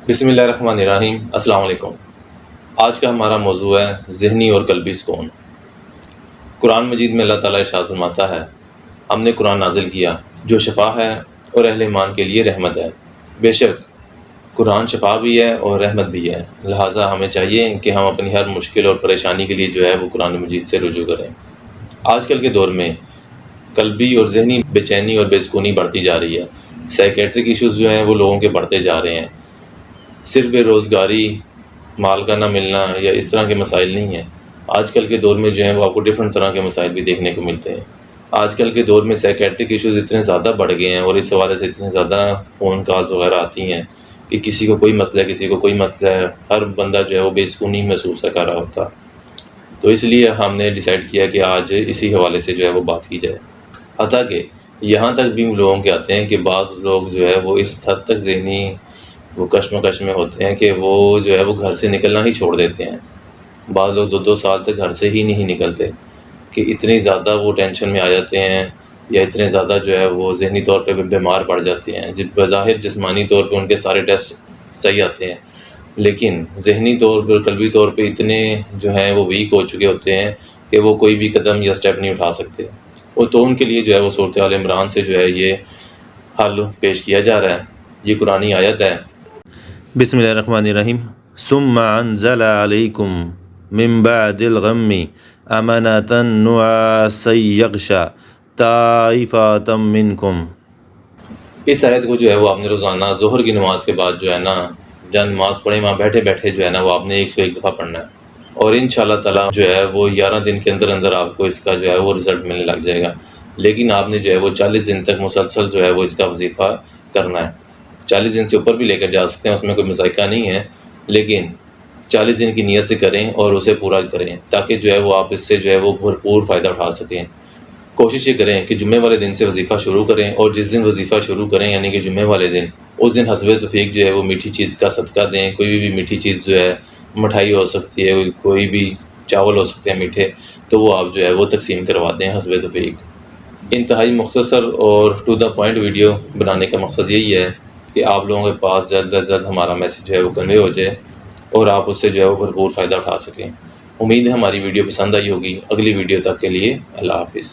بسم اللہ الرحمن الرحیم۔ السلام علیکم۔ آج کا ہمارا موضوع ہے ذہنی اور قلبی سکون۔ قرآن مجید میں اللہ تعالیٰ ارشاد فرماتا ہے، ہم نے قرآن نازل کیا جو شفا ہے اور اہل ایمان کے لیے رحمت ہے۔ بے شک قرآن شفا بھی ہے اور رحمت بھی ہے، لہٰذا ہمیں چاہیے کہ ہم اپنی ہر مشکل اور پریشانی کے لیے جو ہے وہ قرآن مجید سے رجوع کریں۔ آج کل کے دور میں قلبی اور ذہنی بے چینی اور بے سکونی بڑھتی جا رہی ہے۔ سائیکیٹرک ایشوز جو ہیں وہ لوگوں کے بڑھتے جا رہے ہیں۔ صرف بے روزگاری، مال کا نہ ملنا یا اس طرح کے مسائل نہیں ہیں۔ آج کل کے دور میں جو ہیں وہ آپ کو ڈفرینٹ طرح کے مسائل بھی دیکھنے کو ملتے ہیں۔ آج کل کے دور میں سائیکیٹرک ایشوز اتنے زیادہ بڑھ گئے ہیں اور اس حوالے سے اتنے زیادہ فون کالز وغیرہ آتی ہیں کہ کسی کو کوئی مسئلہ ہے، کسی کو کوئی مسئلہ ہے، ہر بندہ جو ہے وہ بے سکونی محسوس کر رہا ہوتا۔ تو اس لیے ہم نے ڈیسائیڈ کیا کہ آج اسی حوالے سے جو ہے وہ بات کی جائے۔ حتیٰ کہ یہاں تک بھی لوگوں کے آتے ہیں کہ بعض لوگ جو ہے وہ اس حد تک ذہنی وہ کشمکش میں ہوتے ہیں کہ وہ جو ہے وہ گھر سے نکلنا ہی چھوڑ دیتے ہیں۔ بعض لوگ 2 سال تک گھر سے ہی نہیں نکلتے کہ اتنی زیادہ وہ ٹینشن میں آ جاتے ہیں یا اتنے زیادہ جو ہے وہ ذہنی طور پہ بیمار پڑ جاتے ہیں۔ بظاہر جسمانی طور پہ ان کے سارے ٹیسٹ صحیح آتے ہیں، لیکن ذہنی طور پر قلبی طور پہ اتنے جو ہیں وہ ویک ہو چکے ہوتے ہیں کہ وہ کوئی بھی قدم یا سٹیپ نہیں اٹھا سکتے۔ اور تو ان کے لیے جو ہے وہ صورتحال عمران سے جو ہے یہ حل پیش کیا جا رہا ہے۔ یہ قرآنی آیت ہے۔ بسم اللہ الرحمن الرحیم۔ ثم انزل علیکم من بعد الغم امنة نعاسا یغشی طائفة منکم۔ اس آیت کو جو ہے وہ آپ نے روزانہ ظہر کی نماز کے بعد جو ہے نا، جب نماز پڑھیں وہاں بیٹھے بیٹھے جو ہے نا وہ آپ نے 101 دفعہ پڑھنا ہے، اور انشاءاللہ تعالیٰ جو ہے وہ 11 دن کے اندر اندر آپ کو اس کا جو ہے وہ رزلٹ ملنے لگ جائے گا۔ لیکن آپ نے جو ہے وہ 40 دن تک مسلسل جو ہے وہ اس کا وظیفہ کرنا ہے۔ 40 دن سے اوپر بھی لے کر جا سکتے ہیں، اس میں کوئی مذائقہ نہیں ہے، لیکن 40 دن کی نیت سے کریں اور اسے پورا کریں تاکہ جو ہے وہ آپ اس سے جو ہے وہ بھرپور فائدہ اٹھا سکیں۔ کوشش یہ کریں کہ جمعے والے دن سے وظیفہ شروع کریں، اور جس دن وظیفہ شروع کریں یعنی کہ جمعے والے دن، اس دن حسب توفیق جو ہے وہ میٹھی چیز کا صدقہ دیں۔ کوئی بھی میٹھی چیز جو ہے، مٹھائی ہو سکتی ہے، کوئی بھی چاول ہو سکتے ہیں میٹھے، تو وہ آپ جو ہے وہ تقسیم کروا دیں حسب توفیق۔ انتہائی مختصر اور ٹو دا پوائنٹ ویڈیو بنانے کا مقصد یہی ہے کہ آپ لوگوں کے پاس جلد از جلد ہمارا میسیج جو ہے وہ کنوے ہو جائے اور آپ اس سے جو ہے وہ بھرپور فائدہ اٹھا سکیں۔ امید ہے ہماری ویڈیو پسند آئی ہوگی۔ اگلی ویڈیو تک کے لیے اللہ حافظ۔